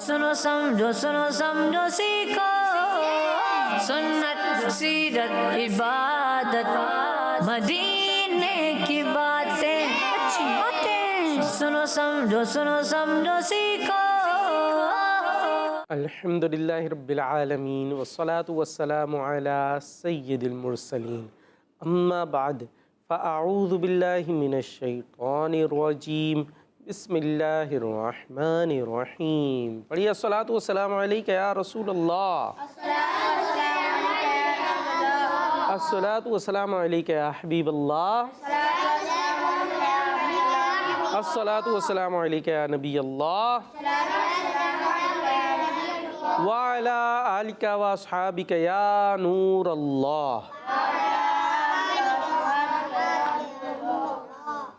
सुनो समझो सीखो सुन्नत सीरत इबादत मदीने की बातें अच्छी बातें सुनो समझो सीखो। अल्हम्दुलिल्लाहि रब्बिल आलमीन वस्सलातु वस्सलामु अला सय्यिदिल मुरसलीन अम्मा बाद फ़अऊज़ु बिल्लाहि मिनश शैतानिर रजीम बिस्मिल्लाहिर रहमानिर रहीम। पढ़िए अस्सलातु वस्सलामु अलैका या रसूलल्लाह, अस्सलातु वस्सलामु अलैका या हबीबल्लाह, अस्सलातु वस्सलामु अलैका या नबीयल्लाह व अला आलिका व अस्हाबिका या नूर अल्लाह।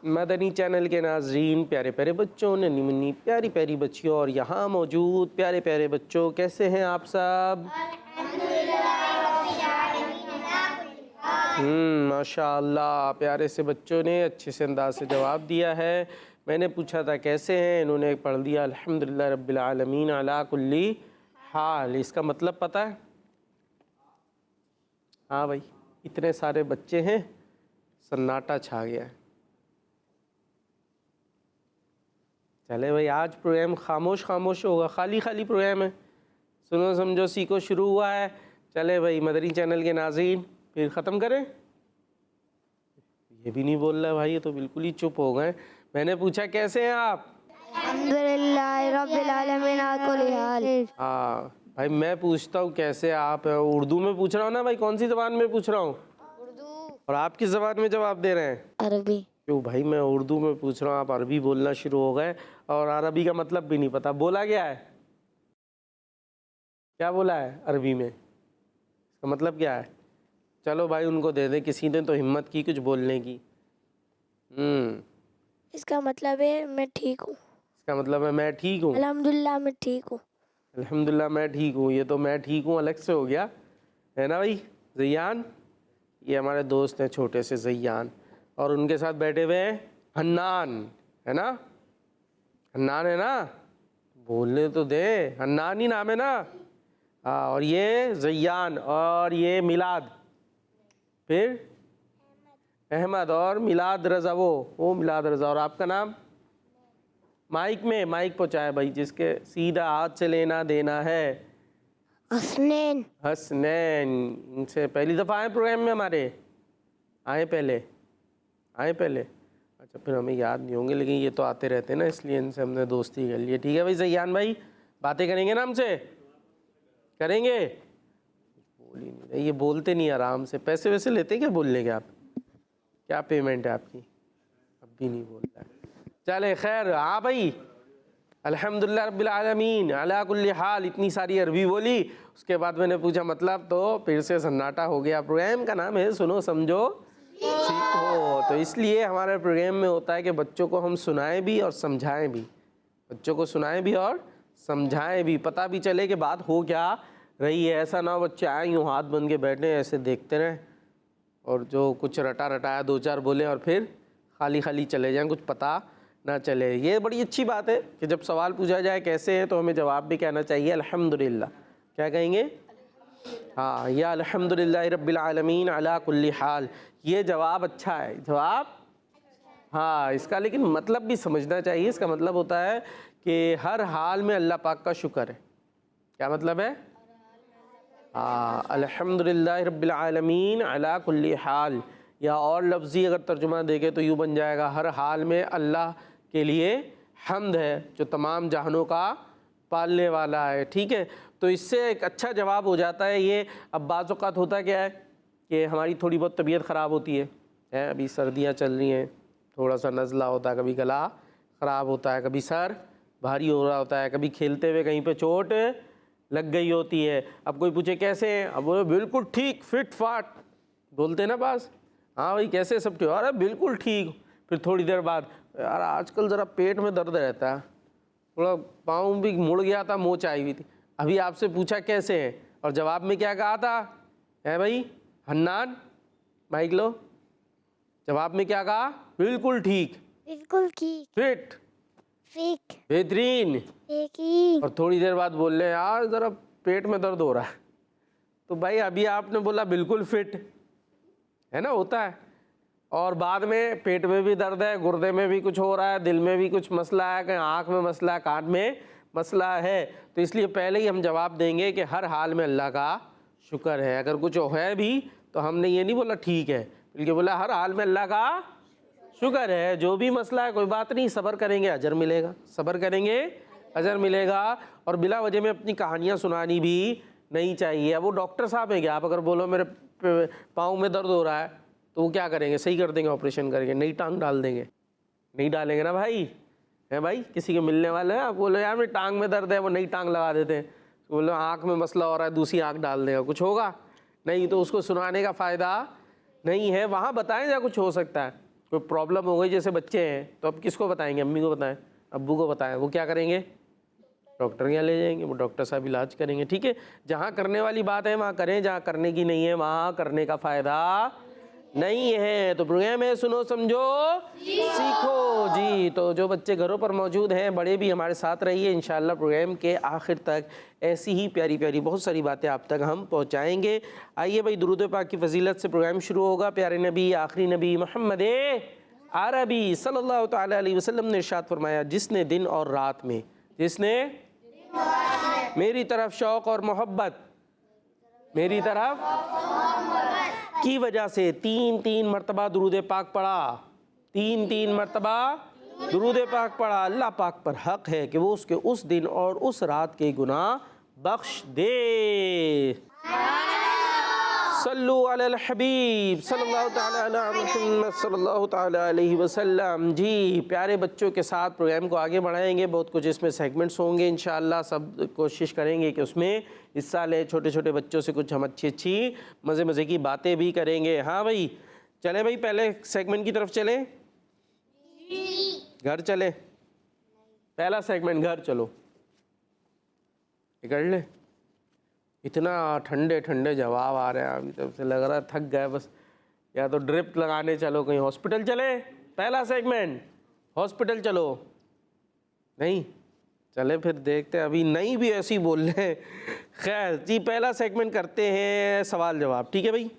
मदनी चैनल के नाज़रीन, प्यारे प्यारे बच्चों, नन्ही मुन्नी प्यारी प्यारी बच्चियों और यहाँ मौजूद प्यारे प्यारे बच्चों, कैसे हैं आप सब? माशाअल्लाह, प्यारे से बच्चों ने अच्छे से अंदाज से जवाब दिया है। मैंने पूछा था कैसे हैं, इन्होंने पढ़ दिया अल्हम्दुलिल्लाह रब्बिल आलमीन अला कुल्ली हाल। इसका मतलब पता है? हाँ भाई, इतने सारे बच्चे हैं, सन्नाटा छा गया है। चले भाई, आज प्रोग्राम खामोश खामोश होगा, खाली खाली प्रोग्राम है। सुनो समझो सीखो शुरू हुआ है। चले भाई, मदनी चैनल के नाज़रीन, फिर ख़त्म करें। ये भी नहीं बोल रहा भाई, ये तो बिल्कुल ही चुप हो गए। मैंने पूछा कैसे हैं आप? अल्हम्दुलिल्लाह रब्बिल आलमीन अला कुल्ली हाल। हाँ भाई, मैं पूछता हूँ कैसे आप? उर्दू में पूछ रहा हूँ ना भाई, कौन सी ज़बान में पूछ रहा हूँ? उर्दू। और आप किस ज़बान में जवाब दे रहे हैं? अरबी। क्यों भाई, मैं उर्दू में पूछ रहा हूँ, आप अरबी बोलना शुरू हो गए और अरबी का मतलब भी नहीं पता। बोला क्या है? क्या बोला है अरबी में? इसका मतलब क्या है? चलो भाई, उनको दे दे, किसी ने तो हिम्मत की कुछ बोलने की। इसका मतलब है मैं ठीक हूँ। इसका मतलब है मैं ठीक हूँ। अल्हम्दुलिल्लाह मैं ठीक हूँ। अल्हम्दुलिल्लाह मैं ठीक हूँ, ये तो मैं ठीक हूँ अलग से हो गया है ना भाई। ज़ैयान, ये हमारे दोस्त हैं छोटे से ज़ैयान, और उनके साथ बैठे हुए हैं हन्नान, है ना? हन्नान है ना? बोलने तो दे, हन्नान ही नाम है ना? हाँ, और ये ज़ैयान, और ये मिलाद, फिर अहमद, और मिलाद रज़ा, वो मिलाद रज़ा। और आपका नाम? माइक में माइक पहुँचाए भाई, जिसके सीधा हाथ से लेना देना है। हसनैन। हसनैन। इनसे पहली दफ़ा आए प्रोग्राम में हमारे? आए पहले? अच्छा, फिर हमें याद नहीं होंगे, लेकिन ये तो आते रहते हैं ना, इसलिए इनसे हमने दोस्ती कर ली है। ठीक है भाई ज़ैयान भाई, बातें करेंगे ना हमसे? करेंगे? बोल ही नहीं रहे, ये बोलते नहीं आराम से। पैसे वैसे लेते क्या बोलने के आप? क्या पेमेंट है आपकी? अब भी नहीं बोलता है। चले खैर, हाँ भाई, अल्हम्दुलिल्लाह रब्बिल आलमीन अला कुल्ली हाल। इतनी सारी अरबी बोली, उसके बाद मैंने पूछा मतलब, तो फिर से सन्नाटा हो गया। प्रोग्राम का नाम है सुनो समझो सीखो, तो इसलिए हमारे प्रोग्राम में होता है कि बच्चों को हम सुनाएं भी और समझाएं भी। बच्चों को सुनाएं भी और समझाएं भी, पता भी चले कि बात हो क्या रही है। ऐसा ना हो बच्चे आए यूँ हाथ बन के बैठे ऐसे देखते रहें, और जो कुछ रटा रटाया दो चार बोले और फिर खाली खाली चले जाएं, कुछ पता ना चले। ये बड़ी अच्छी बात है कि जब सवाल पूछा जाए कैसे है, तो हमें जवाब भी कहना चाहिए अल्हम्दुलिल्लाह। क्या कहेंगे? हाँ, या अल्हम्दुलिल्लाह रब्बिल आलमीन अला कुल्ली हाल। ये जवाब अच्छा है, जवाब। हाँ, इसका लेकिन मतलब भी समझना चाहिए। इसका मतलब होता है कि हर हाल में अल्लाह पाक का शुक्र है। क्या मतलब है? हाँ, अल्हम्दुलिल्लाह रब्बिल आलमीन अला कुल्ली हाल। या और लफ्ज़ी अगर तर्जुमा देखे तो यूँ बन जाएगा, हर हाल में अल्लाह के लिए हम्द है जो तमाम जहानों का पालने वाला है। ठीक है, तो इससे एक अच्छा जवाब हो जाता है ये। अब बाज़ औक़ात होता क्या है कि हमारी थोड़ी बहुत तबीयत ख़राब होती है, अभी सर्दियाँ चल रही हैं, थोड़ा सा नज़ला होता है, कभी गला ख़राब होता है, कभी सर भारी हो रहा होता है, कभी खेलते हुए कहीं पे चोट लग गई होती है। अब कोई पूछे कैसे हैं, अब बोले बिल्कुल ठीक, फिट फाट, बोलते ना पास। हाँ भाई कैसे सब ठीक? अरे बिल्कुल ठीक। फिर थोड़ी देर बाद, यार आजकल ज़रा पेट में दर्द रहता है, थोड़ा पाँव भी मुड़ गया था, मोच आई हुई थी। अभी आपसे पूछा कैसे हैं, और जवाब में क्या कहा था? है भाई हन्नान, माइक लो। जवाब में क्या कहा? बिल्कुल ठीक, बिल्कुल ठीक, फिट फेक बेहतरीन। फेकी और थोड़ी देर बाद बोल रहे हैं यार ज़रा पेट में दर्द हो रहा है, तो भाई अभी आपने बोला बिल्कुल फिट है ना, होता है। और बाद में पेट में भी दर्द है, गुर्दे में भी कुछ हो रहा है, दिल में भी कुछ मसला है, कहीं आँख में मसला है, कान में मसला है, तो इसलिए पहले ही हम जवाब देंगे कि हर हाल में अल्लाह का शुक्र है। अगर कुछ है भी तो हमने ये नहीं बोला ठीक है, बल्कि बोला हर हाल में अल्लाह का शुक्र है। जो भी मसला है कोई बात नहीं, सब्र करेंगे अजर मिलेगा, सब्र करेंगे अजर मिलेगा। और बिला वजह में अपनी कहानियाँ सुनानी भी नहीं चाहिए। अब वो डॉक्टर साहब हैं क्या, आप अगर बोलो मेरे पाँव में दर्द हो रहा है तो वो क्या करेंगे, सही कर देंगे, ऑपरेशन करके नई टांग डाल देंगे? नहीं डालेंगे ना भाई, है भाई। किसी के मिलने वाले हैं, आप बोलो यार मेरी टांग में दर्द है, वो नई टांग लगा देते हैं। तो बोलो आँख में मसला हो रहा है, दूसरी आँख डाल देगा, कुछ होगा नहीं। तो उसको सुनाने का फ़ायदा नहीं है। वहाँ बताएं जहाँ कुछ हो सकता है, कोई प्रॉब्लम हो गई, जैसे बच्चे हैं तो अब किसको बताएंगे, अम्मी को बताएं, अब्बू को बताएं, वो क्या करेंगे, डॉक्टर के यहाँ ले जाएंगे, वो डॉक्टर साहब इलाज करेंगे। ठीक है, जहाँ करने वाली बात है वहाँ करें, जहाँ करने की नहीं है वहाँ करने का फ़ायदा नहीं है। तो प्रोग्राम है सुनो समझो सीखो जी। तो जो बच्चे घरों पर मौजूद हैं, बड़े भी हमारे साथ रहिए, इंशाअल्लाह प्रोग्राम के आखिर तक ऐसी ही प्यारी प्यारी बहुत सारी बातें आप तक हम पहुँचाएँगे। आइए भाई, दुरूद पाक की फजीलत से प्रोग्राम शुरू होगा। प्यारे नबी, आखिरी नबी मोहम्मद अरबी सल्लल्लाहु ताला अलैहि वसल्लम ने इरशाद फरमाया, जिसने दिन और रात में, जिसने मेरी तरफ शौक़ और मोहब्बत, मेरी तरफ की वजह से 3 मरतबा दुरूद पाक पढ़ा, 3 मरतबा दुरूद पाक पढ़ा, अल्लाह पाक पर हक है कि वो उसके उस दिन और उस रात के गुनाह बख्श दे। सल्लु अलल हबीब सल्लल्लाहु ताला अला मुहम्मद सल्लल्लाहु ताला अलैहि वसल्लम। जी, प्यारे बच्चों के साथ प्रोग्राम को आगे बढ़ाएंगे। बहुत कुछ इसमें सेगमेंट्स होंगे इंशाअल्लाह, सब कोशिश करेंगे कि उसमें हिस्सा लें। छोटे छोटे बच्चों से कुछ हम अच्छी मज़े की बातें भी करेंगे। हाँ भाई, चलें भाई, पहले सेगमेंट की तरफ चलें। घर चले, पहला सेगमेंट घर चलो, कर ले। इतना ठंडे ठंडे जवाब आ रहे हैं, अभी तब से लग रहा है थक गए बस। या तो ड्रिप लगाने चलो, कहीं हॉस्पिटल चले। पहला सेगमेंट हॉस्पिटल चलो, नहीं चले फिर देखते हैं, अभी नहीं भी ऐसी बोल रहे हैं। खैर जी, पहला सेगमेंट करते हैं सवाल जवाब। ठीक है भाई,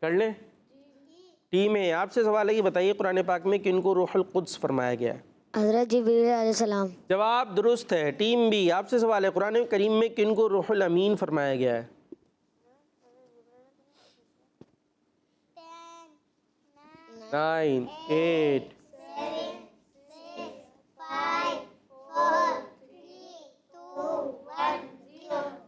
कर लें। टीम है, आपसे सवाल है कि बताइए कुरान पाक में किनको रूहुल कुद्स फरमाया गया है? हज़रत जिब्रील अलैहिस्सलाम। जवाब दुरुस्त है। टीम बी, आपसे सवाल है कुरान करीम में किनको रूहुल अमीन फरमाया गया है? 9, 8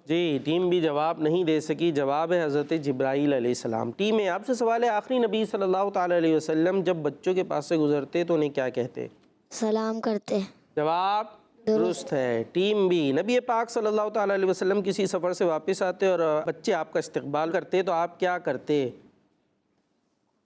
जी, टीम भी जवाब नहीं दे सकी। जवाब है हज़रत जिब्राईल अलैहिस्सलाम। टीम में आपसे सवाल है, आखिरी नबी सल्लल्लाहु ताला अलैहि वसल्लम जब बच्चों के पास से गुजरते तो उन्हें क्या कहते? सलाम करते। जवाब दुरुस्त है। टीम बी, नबी पाक सल्लल्लाहु ताला अलैहि वसल्लम किसी सफ़र से वापस आते और बच्चे आपका इस्तकबाल करते तो आप क्या करते?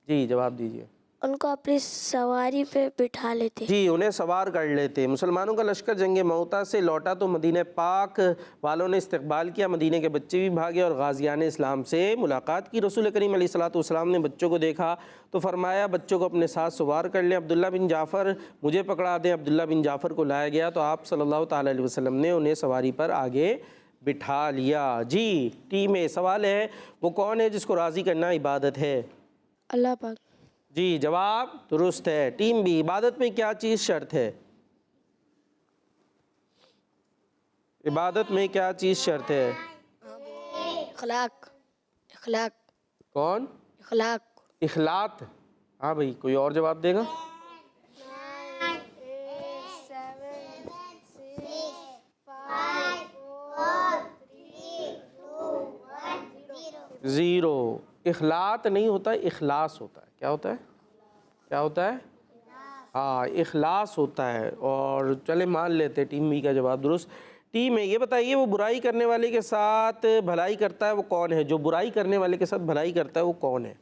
जी, जवाब दीजिए। उनको अपनी सवारी पे बिठा लेते। जी, उन्हें सवार कर लेते। मुसलमानों का लश्कर जंग मौता से लौटा तो मदीने पाक वालों ने इस्तकबाल किया, मदीने के बच्चे भी भागे और गाजियान इस्लाम से मुलाकात की। रसूल करीम अलैहिस्सलाम ने बच्चों को देखा तो फरमाया बच्चों को अपने साथ सवार कर लें। अब्दुल्ला बिन जाफ़र मुझे पकड़ा दें। अब्दुल्ला बिन जाफ़र को लाया गया तो आप सल्लल्लाहु ताला अलैहि वसल्लम ने उन्हें सवारी पर आगे बिठा लिया। जी, टीम में सवाल है, वो कौन है जिसको राज़ी करना इबादत है? अल्लाह पाक। जी, जवाब दुरुस्त है। टीम बी, इबादत में क्या चीज़ शर्त है? इबादत में क्या चीज़ शर्त है? इखलाक। इखलाक। कौन? इखलाक। इखलात। हाँ भाई, कोई और जवाब देगा? 0। इखलात नहीं होता, इखलास होता है। क्या होता है? क्या होता है? हाँ, इखलास होता है। और चले मान लेते टीम बी का जवाब दुरुस्त। टीम है, ये बताइए वो बुराई करने वाले के साथ भलाई करता है वो कौन है? जो बुराई करने वाले के साथ भलाई करता है वो कौन है?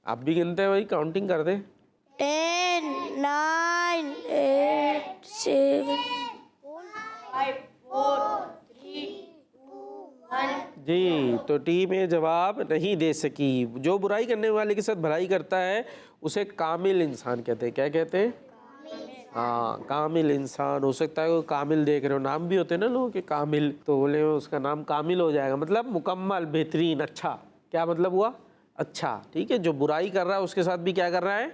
आप भी गिनते हैं भाई, काउंटिंग कर दे। 10, 9, 8, 7, 5, 4, 3, 2, 1। जी, तो टीम ये जवाब नहीं दे सकी। जो बुराई करने वाले के साथ भलाई करता है उसे कामिल इंसान कहते हैं। क्या कहते हैं? हाँ, कामिल इंसान। हो सकता है वो कामिल देख रहे हो, नाम भी होते हैं ना लोगों के कामिल, तो बोले उसका नाम कामिल हो जाएगा, मतलब मुकम्मल, बेहतरीन, अच्छा। क्या मतलब हुआ? अच्छा, ठीक है। जो बुराई कर रहा है उसके साथ भी क्या कर रहा है?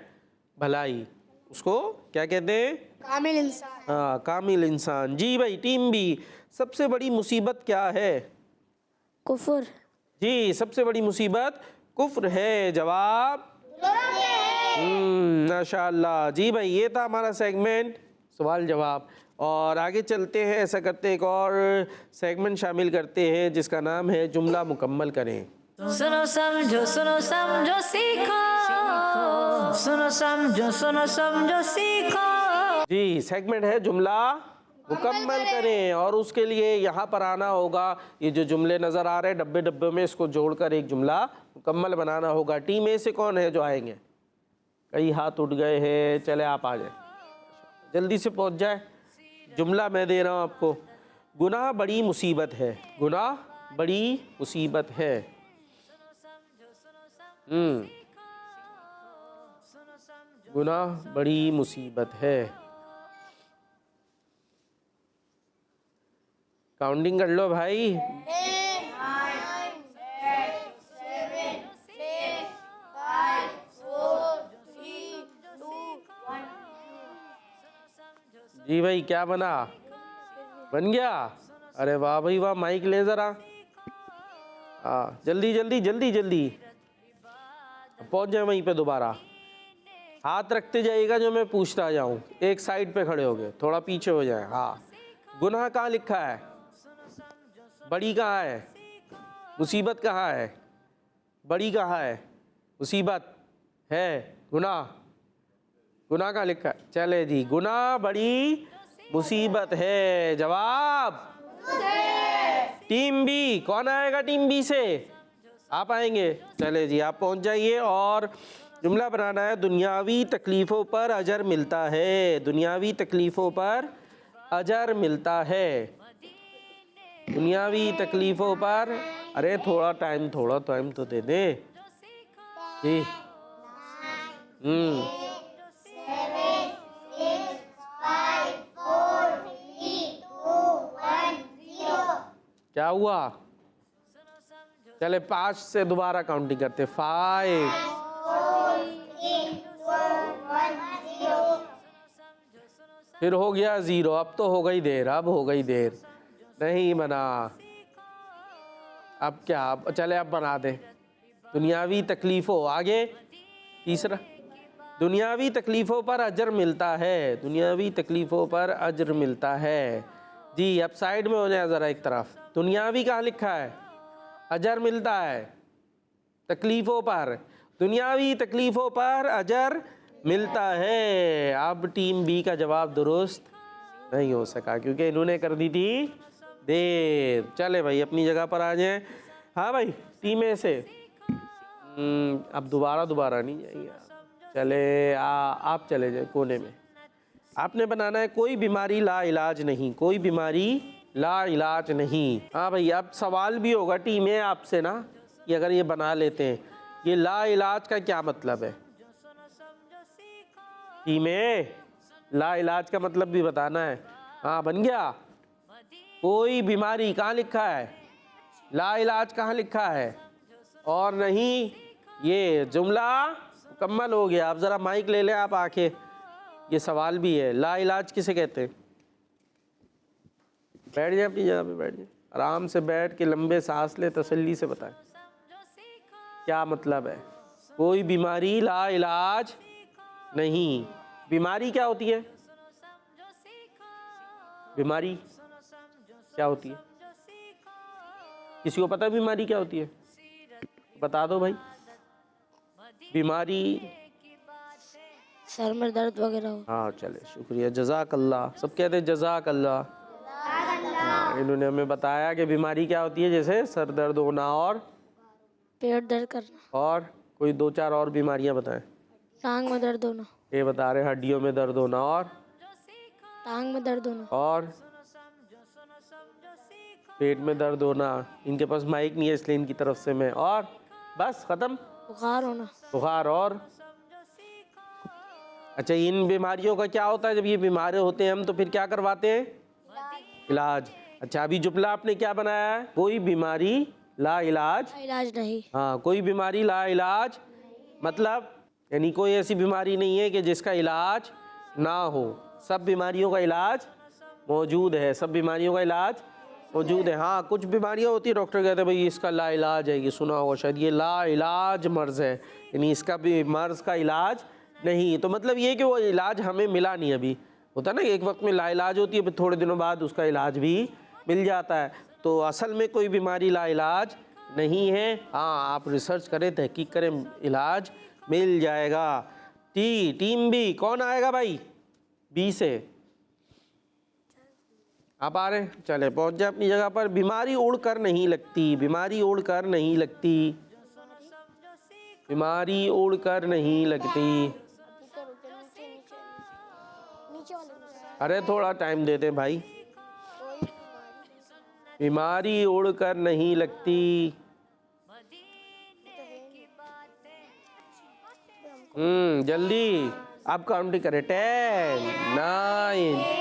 भलाई। उसको क्या कहते हैं? कामिल इंसान। हाँ, कामिल इंसान। जी भाई, टीम बी, सबसे बड़ी मुसीबत क्या है? कुफर। जी, सबसे बड़ी मुसीबत कुफ्र है। जवाब माशाअल्लाह। जी भाई, ये था हमारा सेगमेंट सवाल जवाब। और आगे चलते हैं, ऐसा करते हैं, एक और सेगमेंट शामिल करते हैं जिसका नाम है जुमला मुकम्मल करें। सुनो समझो सीखो, सुनो समझो सीखो। जी, सेगमेंट है जुमला मुकम्मल करें, और उसके लिए यहाँ पर आना होगा। ये जो जुमले नज़र आ रहे हैं डब्बे डब्बे में, इसको जोड़कर एक जुमला मुकम्मल बनाना होगा। टीम ए से कौन है जो आएंगे? कई हाथ उठ गए हैं, चले आप आ जाए, जल्दी से पहुँच जाए। जुमला मैं दे रहा हूँ आपको। गुनाह बड़ी मुसीबत है। गुनाह बड़ी मुसीबत है। गुनाह बड़ी मुसीबत है। काउंटिंग कर लो भाई। जी भाई, क्या बना? बन गया? अरे वाह भाई वाह, माइक ले जरा। हाँ, जल्दी जल्दी जल्दी जल्दी पहुंच जाए वहीं पे। दोबारा हाथ रखते जाइएगा जो मैं पूछता जाऊं। एक साइड पे खड़े हो गए, थोड़ा पीछे हो जाए। हाँ, गुनाह कहाँ लिखा है? बड़ी कहाँ है? मुसीबत कहाँ है? बड़ी कहाँ है? मुसीबत है। गुनाह, गुनाह कहाँ लिखा है? चले जी, गुनाह बड़ी मुसीबत है। जवाब टीम बी। कौन आएगा टीम बी से? आप आएंगे? चले जी, आप पहुंच जाइए और जुमला बनाना है। दुनियावी तकलीफ़ों पर अजर मिलता है। दुनियावी तकलीफ़ों पर अजर मिलता है। दुनियावी तकलीफ़ों पर। अरे थोड़ा टाइम तो दे दे जी। क्या हुआ? चले 5 से दोबारा काउंटिंग करते। 5, फिर हो गया 0। अब तो हो गई देर, अब हो गई देर, नहीं बना। अब क्या? चले अब बना दे। दुनियावी तकलीफ़ों, आगे तीसरा, दुनियावी तकलीफ़ों पर अजर मिलता है। दुनियावी तकलीफ़ों पर अजर मिलता है। जी, अब साइड में हो जाए ज़रा एक तरफ। दुनियावी कहाँ लिखा है? अजर मिलता है। तकलीफ़ों पर, दुनियावी तकलीफ़ों पर अजर मिलता है। अब टीम बी का जवाब दुरुस्त नहीं हो सका क्योंकि इन्होंने कर दी थी देर। चले भाई, अपनी जगह पर आ जाएं। हाँ भाई, टीम ए से अब दोबारा नहीं जाएंगे। चले आप चले जाए कोने में। आपने बनाना है कोई बीमारी ला इलाज नहीं। कोई बीमारी ला इलाज नहीं। हाँ भाई, अब सवाल भी होगा टीम ए आपसे ना, कि अगर ये बना लेते हैं, ये ला इलाज का क्या मतलब है? टीम ए, ला इलाज का मतलब भी बताना है। हाँ, बन गया। कोई बीमारी कहाँ लिखा है? ला इलाज कहाँ लिखा है? और नहीं, ये जुमला मुकम्मल हो गया। आप ज़रा माइक ले लें आप आके। ये सवाल भी है, ला इलाज किसे कहते हैं? बैठ जाए अपनी जगह पे, बैठ जाए आराम से, बैठ के लंबे सांस ले, तसल्ली से बताएं क्या मतलब है। कोई बीमारी ला इलाज नहीं। बीमारी क्या होती है? बीमारी क्या होती है? किसी को पता है बीमारी क्या होती है? बता दो भाई। बीमारी सर में दर्द वगैरह हो। हाँ, चले, शुक्रिया, जज़ाकल्लाह। सब कहते हैं जज़ाकल्लाह। हाँ, इन्होंने हमें बताया कि बीमारी क्या होती है, जैसे सर दर्द होना और पेट दर्द करना, और कोई 2-4 और बीमारियां बताएं। टांग में दर्द होना, ये बता रहे हड्डियों में दर्द होना, और टांग में दर्द होना, और पेट में दर्द होना। इनके पास माइक नहीं है इसलिए इनकी तरफ से मैं, और बस खत्म। बुखार होना, बुखार, और अच्छा, इन बीमारियों का क्या होता है? जब ये बीमार होते हैं हम तो फिर क्या करवाते हैं? इलाज। अच्छा, अभी जुमला आपने क्या बनाया है? कोई बीमारी ला इलाज नहीं। हाँ, कोई बीमारी ला इलाज मतलब यानी कोई ऐसी बीमारी नहीं है कि जिसका इलाज ना हो। सब बीमारियों का इलाज मौजूद है, सब बीमारियों का इलाज मौजूद है। हाँ, कुछ बीमारियाँ होती है डॉक्टर कहते हैं भाई इसका ला इलाज है, ये सुना होगा शायद, ये ला इलाज मर्ज़ है, यानी इसका भी मर्ज़ का इलाज नहीं। तो मतलब ये कि वो इलाज हमें मिला नहीं। अभी होता है ना, एक वक्त में ला इलाज होती है, फिर थोड़े दिनों बाद उसका इलाज भी मिल जाता है। तो असल में कोई बीमारी ला इलाज नहीं है। हाँ, आप रिसर्च करें, तहकीक करें, इलाज मिल जाएगा। टीम बी कौन आएगा भाई? बी से आप आ रहे हैं? चले पहुंच जाए अपनी जगह पर। बीमारी उड़कर नहीं लगती, बीमारी उड़कर नहीं लगती, बीमारी उड़कर नहीं लगती। अरे थोड़ा टाइम देते भाई। बीमारी उड़कर नहीं लगती। जल्दी आप काउंटिंग करें। 10 9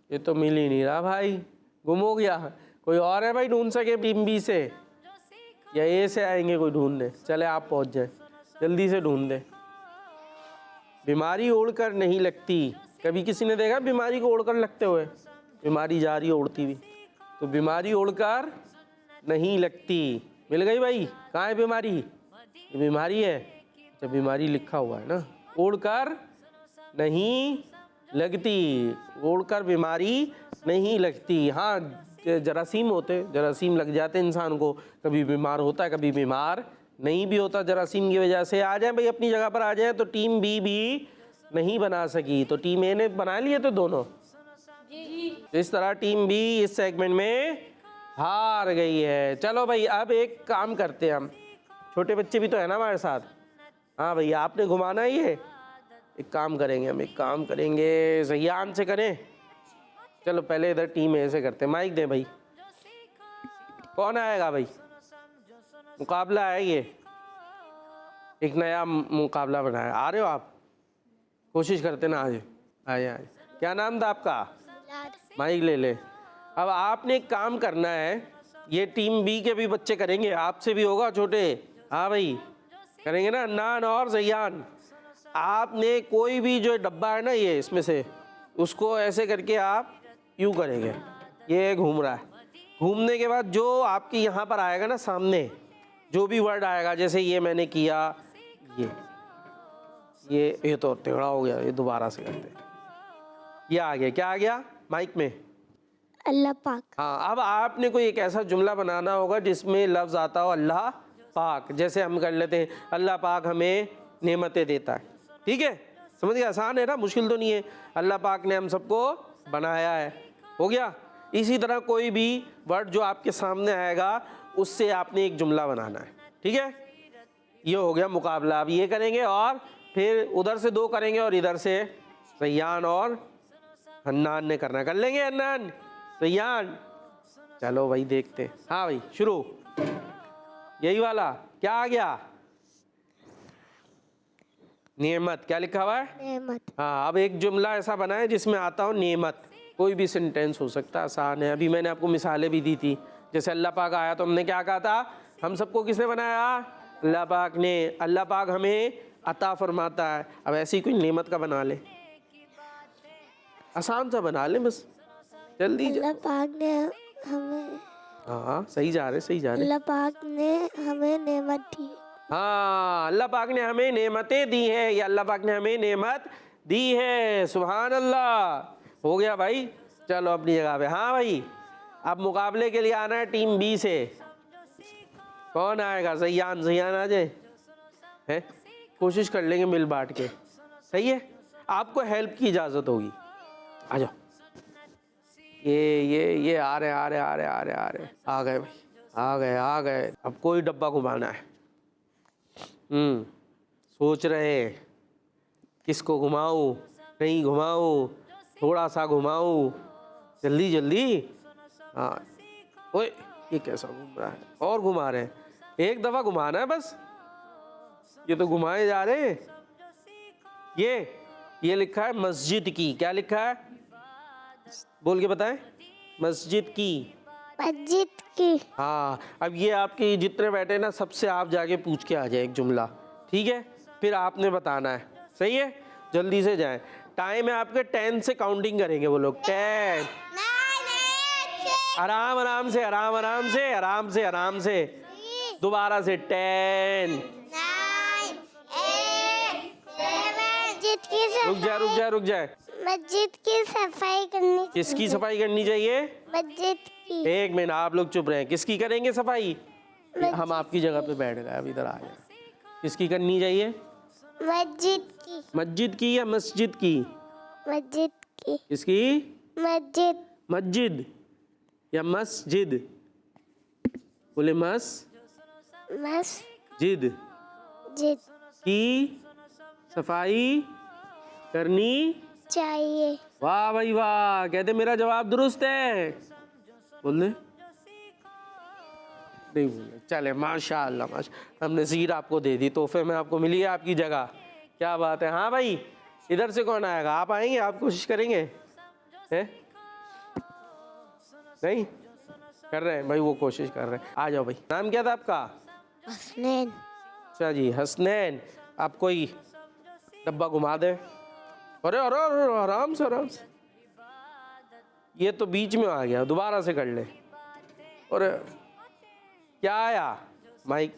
ये तो मिल ही नहीं रहा भाई, गुम हो गया। कोई और है भाई ढूंढ सके टीम बी से या ए से आएंगे कोई ढूंढने? चले आप पहुंच जाए, जल्दी से ढूंढ दे। बीमारी उड़कर नहीं लगती। कभी किसी ने देखा बीमारी को उड़कर लगते हुए? बीमारी जा रही है उड़ती हुई, तो बीमारी उड़कर नहीं लगती। मिल गई भाई। कहाँ है बीमारी? ये बीमारी है। जब बीमारी लिखा हुआ है ना, उड़कर नहीं लगती, उड़कर बीमारी नहीं लगती। हाँ, जरासीम होते, जरासीम लग जाते इंसान को, कभी बीमार होता है कभी बीमार नहीं भी होता जरासीम की वजह से। आ जाए भाई अपनी जगह पर आ जाए। तो टीम बी भी नहीं बना सकी, तो टीम ए ने बना लिए तो दोनों। इस तरह टीम बी इस सेगमेंट में हार गई है। चलो भाई, अब एक काम करते हैं हम, छोटे बच्चे भी तो है ना हमारे साथ। हाँ भैया, आपने घुमाना ही है। एक काम करेंगे हम, एक काम करेंगे, ज़ियान से करें। चलो पहले इधर टीम ए से करते हैं। माइक दे भाई। कौन आएगा भाई? मुकाबला है ये, एक नया मुकाबला बनाया। आ रहे हो आप? कोशिश करते ना। आए आए आए। क्या नाम था आपका? माइक ले ले। अब आपने एक काम करना है, ये टीम बी के भी बच्चे करेंगे, आपसे भी होगा छोटे। हाँ भाई, करेंगे ना, अन्नान और ज़ियान। आपने कोई भी जो डब्बा है ना ये इसमें से, उसको ऐसे करके आप यूँ करेंगे, ये घूम रहा है। घूमने के बाद जो आपके यहाँ पर आएगा ना सामने, जो भी वर्ड आएगा, जैसे ये मैंने किया, ये तो टेढ़ा हो गया, ये दोबारा से करते हैं। ये आ गया, क्या आ गया माइक में? अल्लाह पाक। हाँ, अब आपने कोई एक ऐसा जुमला बनाना होगा जिसमें लफ्ज़ आता हो अल्लाह पाक। जैसे हम कर लेते हैं, अल्लाह पाक हमें नेमतें देता है। ठीक है, समझ गया? आसान है ना, मुश्किल तो नहीं है। अल्लाह पाक ने हम सबको बनाया है, हो गया। इसी तरह कोई भी वर्ड जो आपके सामने आएगा उससे आपने एक जुमला बनाना है। ठीक है, ये हो गया मुकाबला। अब ये करेंगे और फिर उधर से 2 करेंगे और इधर से ज़ियान और हन्नान ने करना। कर लेंगे हन्नान, ज़ियान? चलो भाई देखते हैं। हाँ भाई, शुरू। यही वाला क्या आ गया? नेमत। क्या लिखा हुआ है? नेमत। हाँ, अब एक जुमला ऐसा बनाए जिसमें आता हो नेमत। कोई भी सेंटेंस हो सकता है, आसान है। अभी मैंने आपको मिसालें भी दी थी। जैसे अल्लाह पाक आया तो हमने क्या कहा था? हम सबको किसने बनाया? अल्लाह पाक ने। अल्लाह पाक हमें अता फरमाता है। अब ऐसी कोई नेमत का बना ले, आसान सा बना ले बस, जल्दी। अल्लाह पाक ने हमें, हाँ सही जा रहे, सही जा रहे। अल्लाह पाक ने हमें नेमत दी। हाँ, अल्लाह पाक ने हमें नेमतें दी हैं, या अल्लाह पाक ने हमें नेमत दी है। सुभान अल्लाह। हो गया भाई, चलो अपनी जगह पे। हाँ भाई, अब मुकाबले के लिए आना है टीम बी से। कौन आएगा? ज़ियान। ज़ियान आ जाए, है? कोशिश कर लेंगे मिल बांट के, सही है? आपको हेल्प की इजाज़त होगी। आ जाओ। ये आ रहे आ गए भाई, आ गए। अब कोई डब्बा घुमाना है। सोच रहे किसको घुमाऊं, नहीं घुमाऊं, थोड़ा सा घुमाऊं, जल्दी जल्दी। हाँ, ओए ये कैसा घूम रहा है? और घुमा रहे हैं। एक दफा घुमाना है बस, ये तो घुमाए जा रहे हैं। ये लिखा है मस्जिद की, क्या लिखा है बोल के बताएं? मस्जिद की। मस्जिद की। हाँ, अब ये आपके जितने बैठे ना सबसे आप जाके पूछ के आ जाए एक जुमला, ठीक है? फिर आपने बताना है, सही है? जल्दी से जाएं, टाइम है आपके 10 से काउंटिंग करेंगे वो लोग। 10, आराम आराम से, आराम आराम से, आराम से, आराम से, दोबारा से 10। रुक जाए। मस्जिद की सफाई करनी। किसकी सफाई करनी चाहिए? मस्जिद की। एक मिनट, आप लोग चुप रहे। किसकी करेंगे सफाई? हम आपकी जगह पे बैठ गए, अब इधर आ गए। किसकी करनी चाहिए? मस्जिद की। मस्जिद की या मस्जिद की? मस्जिद की। किसकी? मस्जिद। मस्जिद या मस्जिद? बोले मस्जिद की सफाई करनी चाहिए। वाह भाई वाह, कहते मेरा जवाब दुरुस्त है। बोल दे, नहीं बोले, चले माशाअल्लाह माशा। हमने सीट आपको दे दी, तोहफे में आपको मिली है आपकी जगह, क्या बात है। हाँ भाई, इधर से कौन आएगा? आप आएंगे? आप कोशिश करेंगे? हैं? नहीं कर रहे हैं भाई, वो कोशिश कर रहे हैं। आ जाओ भाई। नाम क्या था आपका? हसनैन। अच्छा जी, हसनैन। आप कोई डब्बा घुमा दे। अरे अरे अरे, आराम से आराम से, ये तो बीच में आ गया, दोबारा से कर ले। और क्या आया? माइक।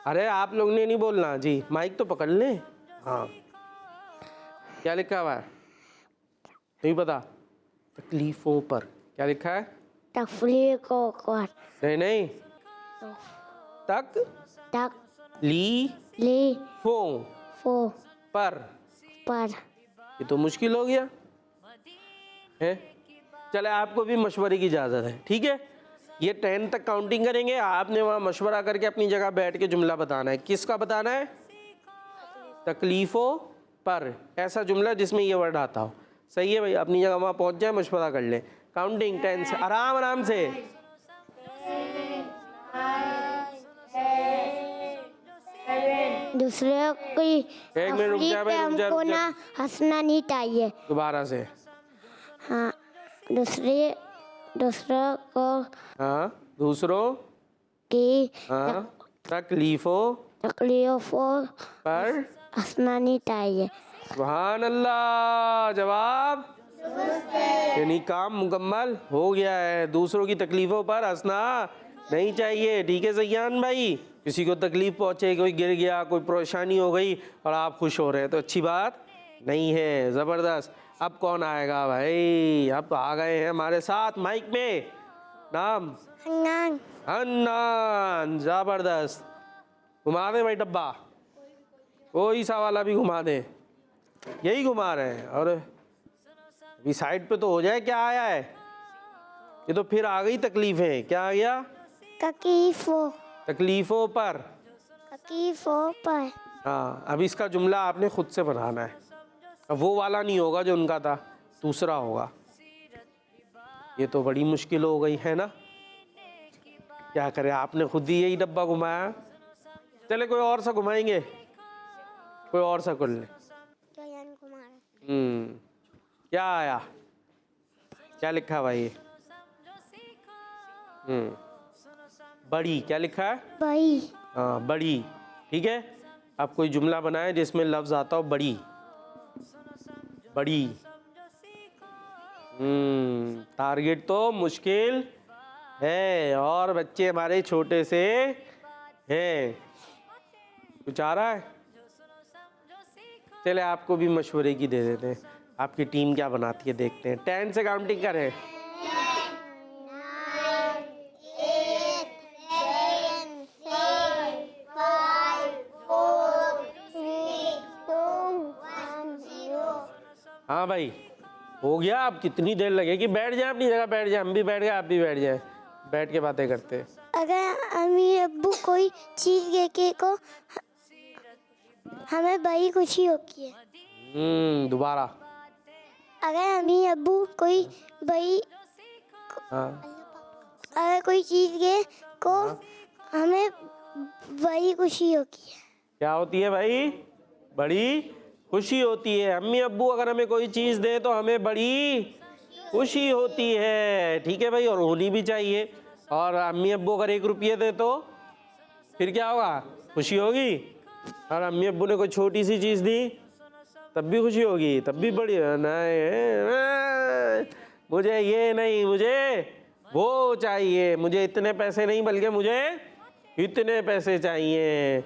अरे आप लोग ने नहीं बोलना जी, माइक तो पकड़ ले। हाँ, क्या लिखा हुआ है? नहीं पता? तकलीफों पर। क्या लिखा है? तकलीफों पर। नहीं, तकलीफों पर। ये तो मुश्किल हो गया है। चले, आपको भी मशवरे की इजाज़त है, ठीक है? ये 10 तक काउंटिंग करेंगे, आपने वहाँ मशवरा करके अपनी जगह बैठ के जुमला बताना है। किसका बताना है? तकलीफ़ों पर, ऐसा जुमला जिसमें ये वर्ड आता हो। सही है भाई, अपनी जगह वहाँ पहुँच जाए, मशवरा कर लें। काउंटिंग 10 से, आराम आराम से। दूसरे की एक मिनट रुक जा भाई, रुक हमको ना हंसना नहीं चाहिए। दोबारा से। हाँ, दूसरों को। हाँ, दूसरों की। हाँ, तकलीफों पर हंसना नहीं चाहिए। सुभान अल्लाह। जवाब यानी काम मुकम्मल हो गया है। दूसरों की तकलीफों पर हंसना नहीं चाहिए, ठीक है ज़ैयान भाई? किसी को तकलीफ पहुँचे, कोई गिर गया, कोई परेशानी हो गई और आप खुश हो रहे हैं तो अच्छी बात नहीं है। ज़बरदस्त। अब कौन आएगा भाई? अब आ गए हैं हमारे साथ माइक में। नाम? हन्नान। ज़बरदस्त। घुमा दें भाई डब्बा, कोई सा वाला भी घुमा दें। यही घुमा रहे हैं। और अभी साइड पे तो हो जाए। क्या आया है? ये तो फिर आ गई तकलीफें। क्या आ गया? तकलीफों पर। हाँ, अब इसका जुमला आपने खुद से बनाना है। अब वो वाला नहीं होगा जो उनका था, दूसरा होगा। ये तो बड़ी मुश्किल हो गई है ना, क्या करें, आपने खुद ही यही डब्बा घुमाया। चले कोई और सा घुमाएंगे, कोई और सा कर ले। क्या आया? क्या लिखा भाई? ये बड़ी। क्या लिखा है? बड़ी। हाँ, बड़ी। ठीक है, आप कोई जुमला बनाए जिसमें लफ्ज आता हो बड़ी। बड़ी। टारगेट तो मुश्किल है और बच्चे हमारे छोटे से हैं। कुछ आ रहा है? चले आपको भी मशवरे की दे देते हैं। आपकी टीम क्या बनाती है देखते हैं। 10 से काउंटिंग करें। हाँ भाई, हो गया। अब कितनी देर लगेगी? बैठ जाए अपनी जगह, बैठ जाए। हम भी बैठ गए, आप भी बैठ जाए, बैठ के बातें करते हैं। अगर अम्मी अब्बू कोई चीज देखे को हमें बड़ी खुशी होती है। दोबारा। अगर अम्मी अब्बू कोई बड़ी हाँ, अगर कोई चीज के को हमें बड़ी खुशी होती है। क्या होती है भाई? बड़ी खुशी होती है। अम्मी अब्बू अगर हमें कोई चीज़ दे तो हमें बड़ी खुशी होती है। ठीक है भाई, और होनी भी चाहिए। और अम्मी अब्बू अगर 1 रुपये दे तो फिर क्या होगा? खुशी होगी। और अम्मी अब्बू ने कोई छोटी सी चीज़ दी तब भी खुशी होगी, तब भी बड़ी। नहीं, मुझे ये नहीं, मुझे वो चाहिए, मुझे इतने पैसे नहीं बल्कि मुझे इतने पैसे चाहिए।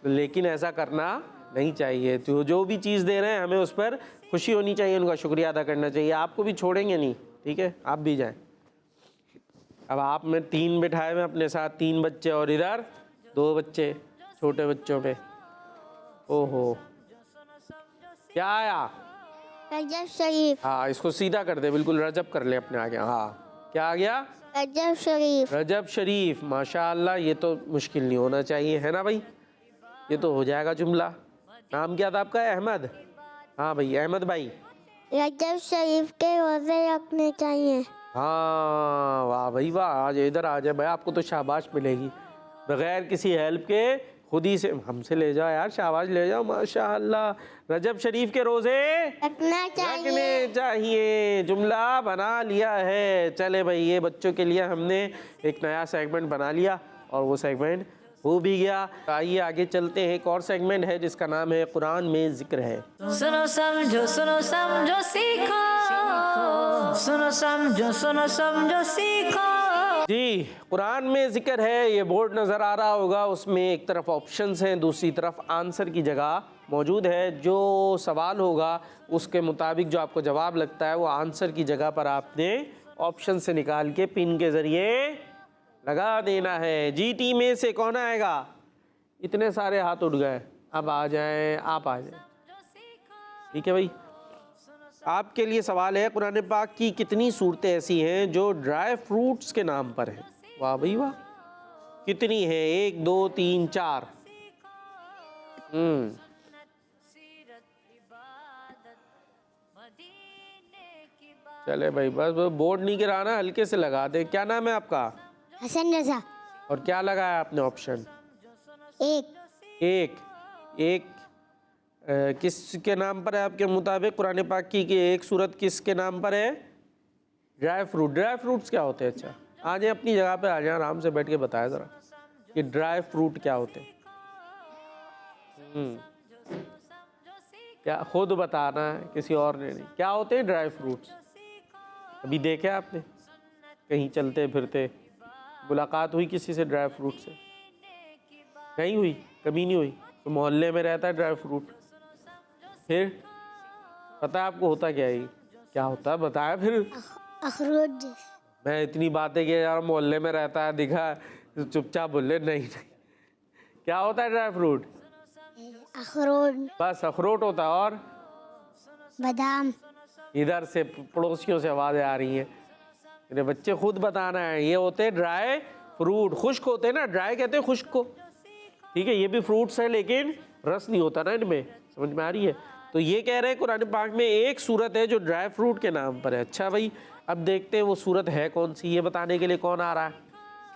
लेकिन ऐसा करना नहीं चाहिए। तो जो भी चीज़ दे रहे हैं हमें उस पर खुशी होनी चाहिए, उनका शुक्रिया अदा करना चाहिए। आपको भी छोड़ेंगे नहीं, ठीक है? आप भी जाएं। अब आप में 3 बिठाए हुए अपने साथ, 3 बच्चे और इधर 2 बच्चे, छोटे बच्चों पे। ओहो, क्या आया? रजब शरीफ। हाँ, इसको सीधा कर दे, बिल्कुल रजब कर ले अपने आगे। हाँ, क्या आ गया? रजब शरीफ। रजब शरीफ। माशाअल्लाह, ये तो मुश्किल नहीं होना चाहिए, है ना भाई? ये तो हो जाएगा जुमला। नाम क्या था आपका? अहमद। हाँ भाई, अहमद भाई। रजब शरीफ के रोजे रखने चाहिए। हाँ, वाह भाई वाह। आज इधर आ जाए भाई, आपको तो शाबाश मिलेगी बगैर किसी हेल्प के। खुद ही से हमसे ले जाओ यार, शाबाश ले जाओ। माशाअल्लाह, रजब शरीफ के रोजे रखना चाहिए। रखने चाहिए। जुमला बना लिया है। चले भाई, ये बच्चों के लिए हमने एक नया सेगमेंट बना लिया और वो सेगमेंट हो भी गया। आइए आगे चलते हैं। एक और सेगमेंट है जिसका नाम है कुरान में जिक्र है। सुनो समझो सीखो, सुनो समझो सीखो। जी, कुरान में जिक्र है। ये बोर्ड नज़र आ रहा होगा, उसमें एक तरफ ऑप्शंस हैं, दूसरी तरफ आंसर की जगह मौजूद है। जो सवाल होगा उसके मुताबिक जो आपको जवाब लगता है वो आंसर की जगह पर आपने ऑप्शन से निकाल के पिन के ज़रिए लगा देना है। जी, टीम में से कौन आएगा? इतने सारे हाथ उठ गए, अब आ जाएं, आप आ जाएं। ठीक है भाई, आपके लिए सवाल है, कुरान पाक की कितनी सूरतें ऐसी हैं जो ड्राई फ्रूट्स के नाम पर हैं? वाह भाई वाह, कितनी है? 1 2 3 4। चले भाई, बस बोर्ड नहीं गिराना, हल्के से लगा दे। क्या नाम है आपका? हसन रजा। और क्या लगाया आपने ऑप्शन? एक। एक किसके नाम पर है आपके मुताबिक? कुरान पाक की एक सूरत किसके नाम पर है? Dry fruit. ड्राई फ्रूट्स क्या होते हैं? अच्छा, आ जाए अपनी जगह पे, आ जाए, आराम से बैठ के बताया ज़रा कि ड्राई फ्रूट क्या होते हैं। क्या खुद बताना है, किसी और ने नहीं। क्या होते हैं ड्राई फ्रूट्स? अभी देखे आपने कहीं चलते फिरते? मुलाकात हुई किसी से ड्राई फ्रूट से? नहीं हुई, कभी नहीं हुई। तो मोहल्ले में रहता है ड्राई फ्रूट। फिर पता है आपको होता क्या है? क्या होता है बताया फिर? अखरोट। मैं इतनी बातें किया यार, मोहल्ले में रहता है दिखा, चुपचाप बोले नहीं। क्या होता है ड्राई फ्रूट? अखरोट। बस अखरोट होता है। और बादाम। इधर से पड़ोसियों से आवाज़ें आ रही हैं, मेरे बच्चे खुद बताना है। ये होते हैं ड्राई फ्रूट, खुश्क होते हैं ना, ड्राई कहते हैं खुश्क को। ठीक है, ये भी फ्रूट्स है लेकिन रस नहीं होता ना इनमें, समझ में आ रही है? तो ये कह रहे हैं कुरान पाक में एक सूरत है जो ड्राई फ्रूट के नाम पर है। अच्छा भाई, अब देखते हैं वो सूरत है कौन सी। ये बताने के लिए कौन आ रहा है?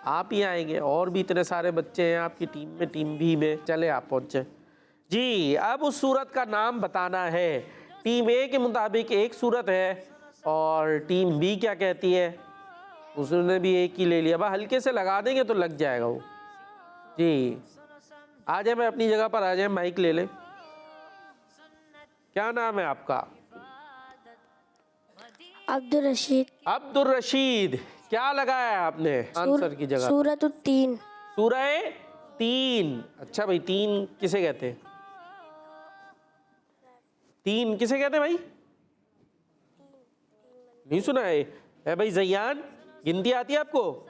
आप ही आएंगे, और भी इतने सारे बच्चे हैं आपकी टीम में, टीम बी में। चले आप पहुँचे जी। अब उस सूरत का नाम बताना है। टीम ए के मुताबिक एक सूरत है और टीम बी क्या कहती है? उसने भी एक ही ले लिया। बस हल्के से लगा देंगे तो लग जाएगा वो। जी, आ जाए, मैं अपनी जगह पर आ जाए, माइक ले ले। क्या नाम है आपका? अब्दुल रशीद। अब्दुल रशीद। क्या लगाया है आपने आंसर की जगह? सूरत 3। सूरह 3। अच्छा भाई, 3 किसे कहते हैं? 3 किसे कहते हैं भाई? नहीं सुना है भाई? जयान, गिनती आती है आपको?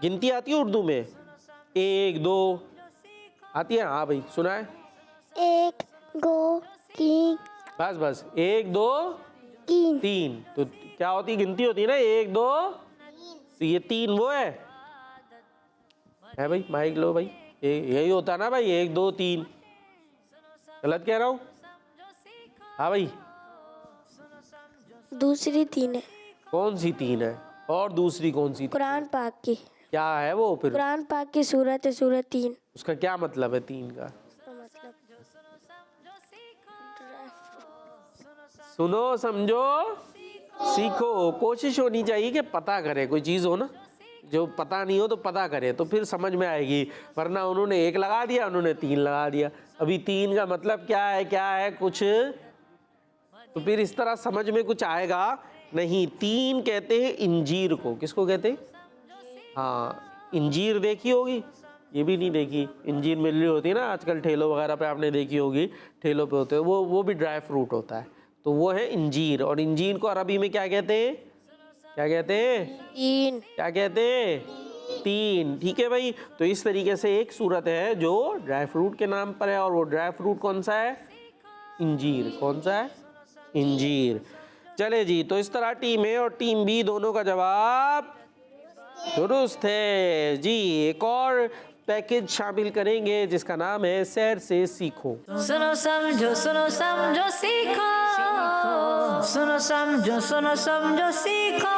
गिनती आती है उर्दू में? 1 2 आती है? हाँ भाई, सुना है? 1 2 3। बस बस, 1 2 3। तो क्या होती है? गिनती होती है ना, 1 2। तो ये 3 वो है भाई? माइक लो भाई, यही होता ना भाई, 1 2 3। गलत कह रहा हूँ? हाँ भाई, दूसरी 3 है। कौन सी 3 है? और दूसरी कौन सी? कुरान पाक की। क्या है वो फिर? कुरान पाक की सूरत है, सूरत 3। उसका क्या मतलब है 3 का? मतलब सुनो समझो सीखो। कोशिश होनी चाहिए कि पता करे, कोई चीज़ हो ना जो पता नहीं हो तो पता करे, तो फिर समझ में आएगी। वरना उन्होंने 1 लगा दिया, उन्होंने 3 लगा दिया। अभी 3 का मतलब क्या है कुछ, तो फिर इस तरह समझ में कुछ आएगा नहीं। 3 कहते हैं इंजीर को। किसको कहते हैं? हाँ, इंजीर देखी होगी, ये भी नहीं देखी। इंजीर मिल रही होती है ना आजकल ठेलों वगैरह पे, आपने देखी होगी, ठेलों पे होते हैं वो भी ड्राई फ्रूट होता है, तो वो है इंजीर। और इंजीर को अरबी में क्या कहते हैं? क्या कहते हैं? 3। क्या कहते हैं? 3। ठीक है भाई। तो इस तरीके से एक सूरत है जो ड्राई फ्रूट के नाम पर है, और वो ड्राई फ्रूट कौन सा है? इंजीर। कौन सा है? इंजीर। चले जी, तो इस तरह टीम ए और टीम बी दोनों का जवाब दुरुस्त है जी। एक और पैकेज शामिल करेंगे जिसका नाम है सैर से सीखो। सुनो समझो सीखो, सुनो समझो सीखो।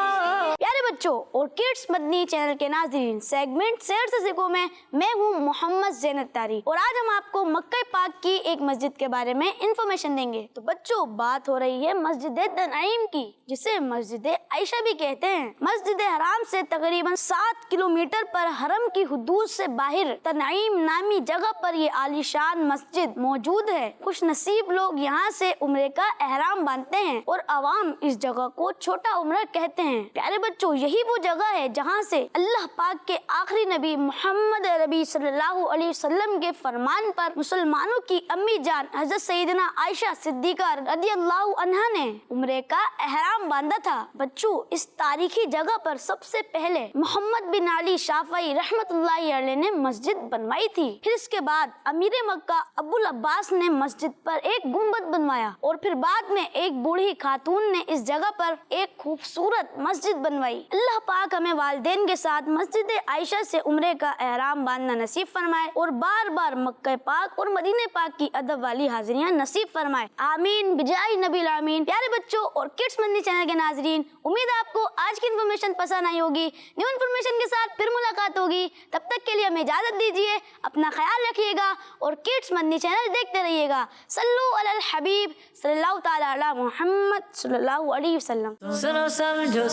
प्यारे बच्चों और किड्स मदनी चैनल के नाज़रीन, सेगमेंट सैर से सीखो में मैं हूँ मोहम्मद ज़ैनत तारी, और आज हम आपको मक्का पाक की एक मस्जिद के बारे में इंफॉर्मेशन देंगे। तो बच्चों, बात हो रही है मस्जिद तनईम की, जिसे मस्जिद आयशा भी कहते हैं। मस्जिद हराम से तकरीबन 7 किलोमीटर पर हरम की हुदूद से बाहर तनईम नामी जगह पर ये आलीशान मस्जिद मौजूद है। खुश नसीब लोग यहाँ से उम्रे का एहराम बांधते हैं और अवाम इस जगह को छोटा उम्रा कहते हैं। प्यारे बच्चों, यही वो जगह है जहाँ से अल्लाह पाक के आखिरी नबी मोहम्मद अरबी सल्लल्लाहु अलैहि वसल्लम के फरमान पर मुसलमानों की अम्मी जान हजरत सैयदना आयशा सिद्दीका रदियल्लाहु अन्हा ने उम्रे का एहराम बांधा था। बच्चों, इस तारीखी जगह पर सबसे पहले मोहम्मद बिन अली शाफई रहमतुल्लाहि अलैह ने मस्जिद बनवाई थी। फिर इसके बाद अमीर मक्का अबुल अब्बास ने मस्जिद पर एक गुम्बद बनवाया, और फिर बाद में एक बूढ़ी खातून ने इस जगह पर एक खूबसूरत मस्जिद बनवाई। अल्लाह पाक हमें वालिदैन के साथ मस्जिद आयशा से उम्रे का एहराम बांधना नसीब फरमाए, और बार बार मक्का पाक और मदीने पाक की अदब वाली हाजिरियां नसीब फरमाए। आमीन बिजाई नबील आमीन। प्यारे बच्चों और किड्स मदनी चैनल के नाजरीन, उम्मीद है आपको आज की इन्फॉर्मेशन पसंद आई होगी। न्यू इन्फॉर्मेशन के साथ फिर मुलाकात होगी, तब तक के लिए हमें इजाजत दीजिए। अपना ख्याल रखिएगा और किड्स मदनी चैनल देखते रहिएगा। सल्लु अलल हबीब सल्लल्लाहु ताला अला मुहम्मद सल्लल्लाहु अलैहि वसल्लम। सुनो समझो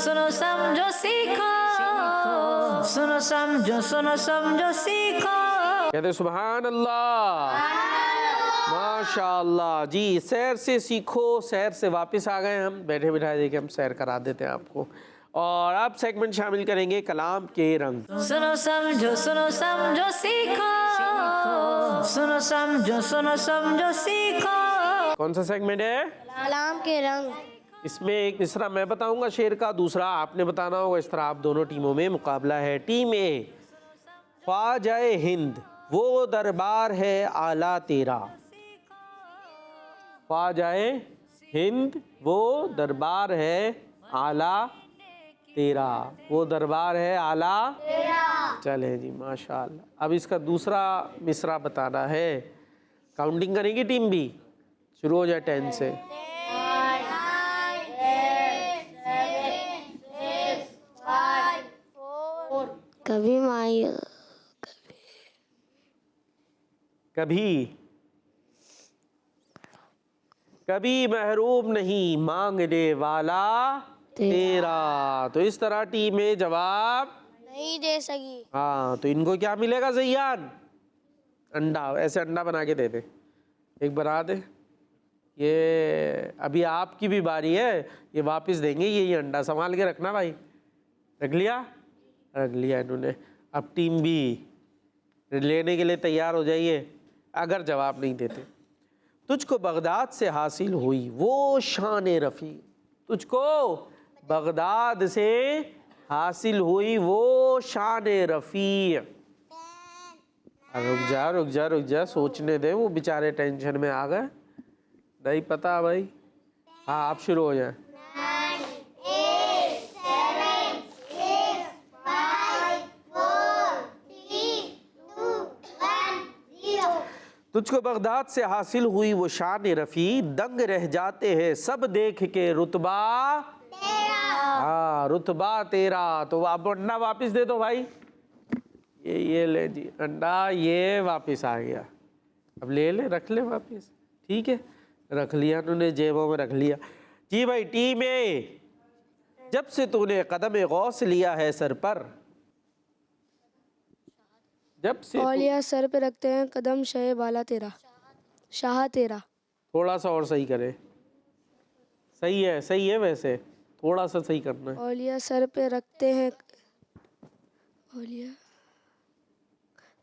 सीखो, सुनो समझो सीखो। कहते सुभान अल्लाह, माशाअल्लाह जी। सैर से सीखो, सैर से वापस आ गए हम, बैठे बिठाए देखिए हम सैर करा देते हैं आपको। और अब सेगमेंट शामिल करेंगे कलाम के रंग। सुनो समझो सीखो, सुनो समझो सीखो। कौन सा सेगमेंट है? कलाम के रंग। इसमें एक मिसरा मैं बताऊंगा शेर का, दूसरा आपने बताना होगा। इस तरह आप दोनों टीमों में मुकाबला है। टीम ए, ख्वाजाए हिंद वो दरबार है आला तेरा। ख्वाजाए हिंद वो दरबार है आला तेरा, वो दरबार है आला तेरा। चले जी माशाअल्लाह। अब इसका दूसरा मिसरा बताना है। काउंटिंग करेंगे टीम बी, शुरू हो जाए 10 से। कभी माई कभी महरूम नहीं मांगने वाला तेरा। तो इस तरह टीम में जवाब नहीं दे सकी। हाँ, तो इनको क्या मिलेगा ज़ैयान? अंडा। ऐसे अंडा बना के दे दे, एक बना दे। ये अभी आपकी भी बारी है, ये वापस देंगे ये अंडा, संभाल के रखना भाई। रख लिया? रख लिया इन्होंने। अब टीम बी लेने के लिए तैयार हो जाइए अगर जवाब नहीं देते। तुझको बगदाद से हासिल हुई वो शान रफ़ी, तुझको बगदाद से हासिल हुई वो शान रफ़ी। रुक जा सोचने दे, वो बेचारे टेंशन में आ गए। नहीं पता भाई। हाँ, आप शुरू हो जाए। तुझको बगदाद से हासिल हुई वो शान रफ़ी, दंग रह जाते हैं सब देख के रुतबा तेरा। हाँ, रुतबा तेरा। तो आप अंडा वापस दे दो भाई, ये ले जी अंडा, ये वापस आ गया। अब ले ले, रख ले वापस। ठीक है, रख लिया उन्होंने, जेबों में रख लिया। जी भाई, टीम ए, जब से तूने कदम गौस लिया है सर पर, जब से औलिया सर पे रखते हैं कदम शहे बाला तेरा, शाह तेरा। थोड़ा सा और सही करे। सही है वैसे, थोड़ा सा सही करना है। औलिया सर पे रखते हैं, औलिया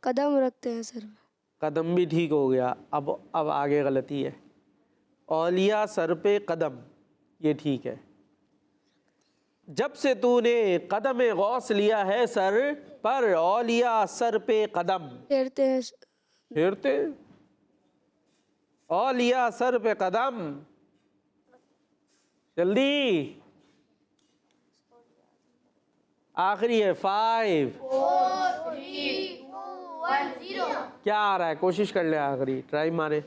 कदम रखते हैं सर पे। कदम भी ठीक हो गया। अब आगे गलती है। औलिया सर पे कदम, ये ठीक है। जब से तूने कदम गौस लिया है सर पर, औलिया सर पे कदम फेरते हैं, फेरते, औलिया सर पे कदम। जल्दी, आखिरी है 5 4 3 2 1 0। क्या आ रहा है? कोशिश कर ले, आखिरी ट्राई मारे,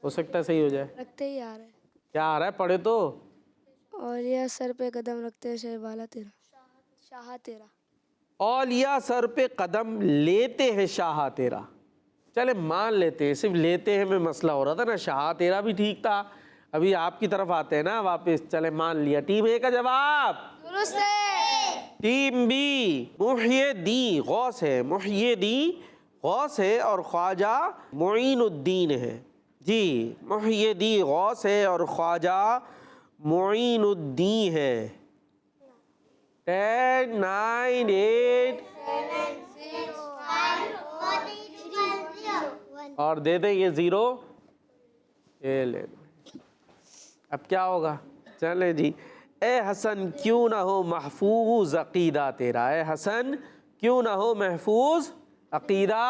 हो सकता है सही हो जाए। रखते ही आ रहा है। क्या आ रहा है? पढ़े तो। औलिया सर पे कदम रखते हैं शहे बाला तेरा, शाह तेरा। औलिया सर पे कदम लेते हैं शाह तेरा। चले मान लेते हैं, सिर्फ लेते हैं में मसला हो रहा था ना, शाह तेरा भी ठीक था। अभी आपकी तरफ आते हैं ना वापस। चले मान लिया। टीम ए का जवाब दुरुस्त है। टीम बी मुहय्यिदी गौस है, मुहय्यिदी गौस है और ख्वाजा मुईनुद्दीन है। जी, मुहय्यिदी गौस है और ख्वाजा मुईनुद्दीन है। 10 9 8 और दे दे ये 0, ये ले लो। अब क्या होगा? चले जी। ए हसन क्यों ना हो महफूज अकीदा तेरा, ए हसन क्यों ना हो महफूज अकीदा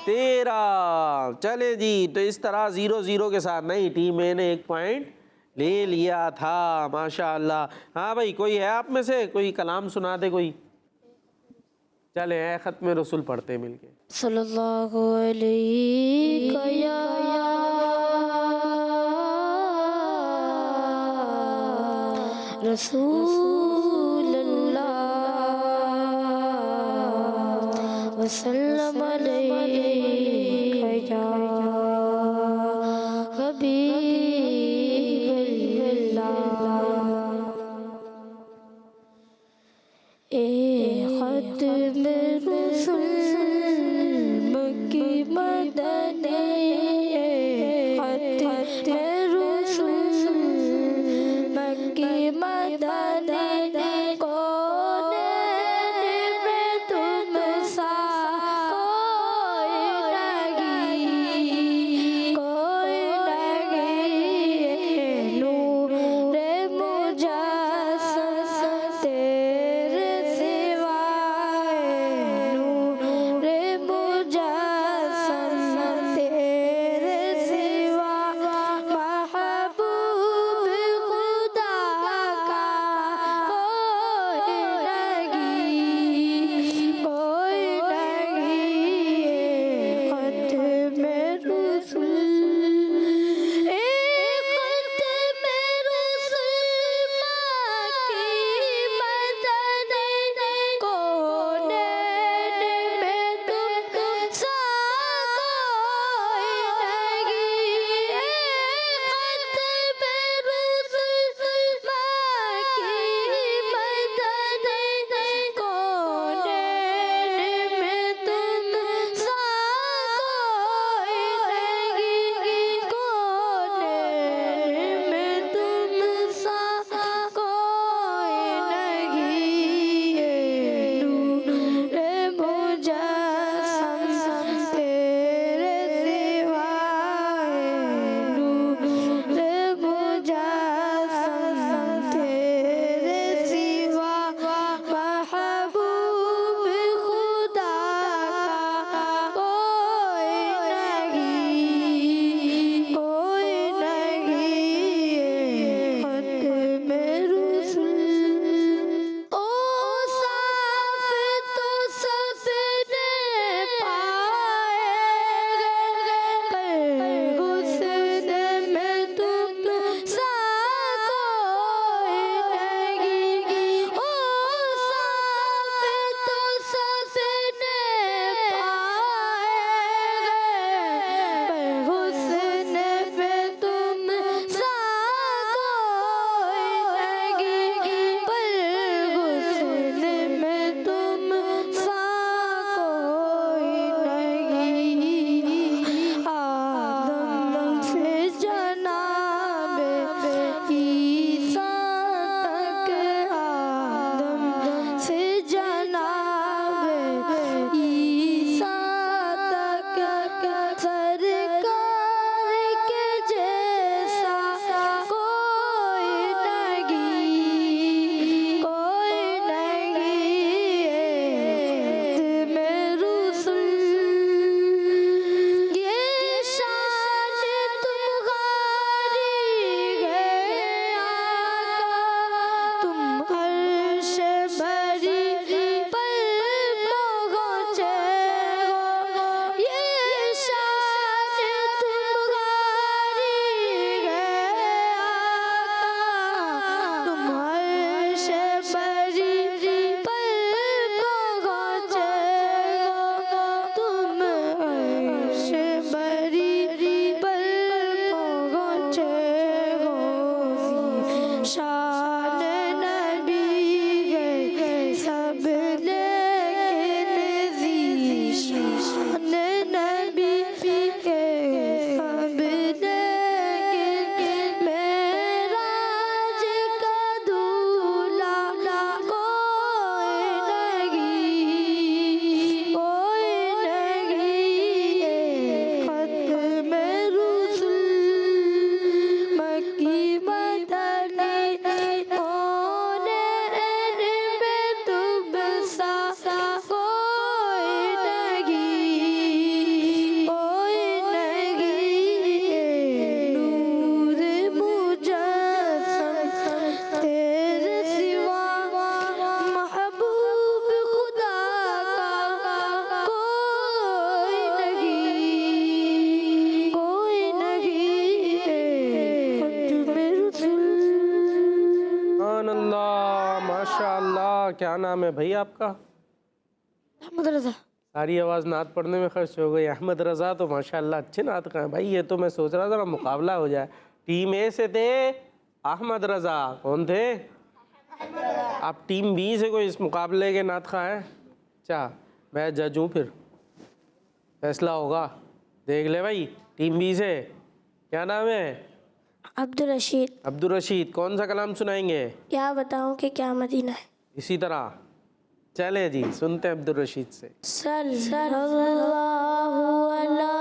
तेरा। चले जी, तो इस तरह 0-0 के साथ नहीं, टीम ए ने 1 पॉइंट ले लिया था। माशाअल्लाह। हाँ भाई, कोई है आप में से कोई कलाम सुना दे कोई? चले ख़त्म रसूल पढ़ते मिलके। सल्लल्लाहु अलैहि या रसूल अल्लाह वसल्लम अलैहि या हबीब अल्लाह। ए खत्म रसूल मक्की मदनी, खत्म रसूल मक्की मदनी, कौन में तुम सा, क्या नाम है भाई आपका? अहमद रजा। सारी आवाज़ नात पढ़ने में खर्च हो गई। अहमद रज़ा तो माशाल्लाह अच्छे नात का है भाई। ये तो मैं सोच रहा था ना मुकाबला हो जाए। टीम ए से थे अहमद रज़ा, कौन थे? आप टीम बी से कोई इस मुकाबले के नात खा हैं? अच्छा, मैं जज हूँ, फिर फैसला होगा। देख ले भाई, टीम बी से क्या नाम है? अब्दुल रशीद। अब्दुल रशीद, कौन सा कलाम सुनाएंगे? क्या बताऊं कि क्या मदीना है। इसी तरह चले जी, सुनते हैं अब्दुल रशीद से। सल्लल्लाहु अला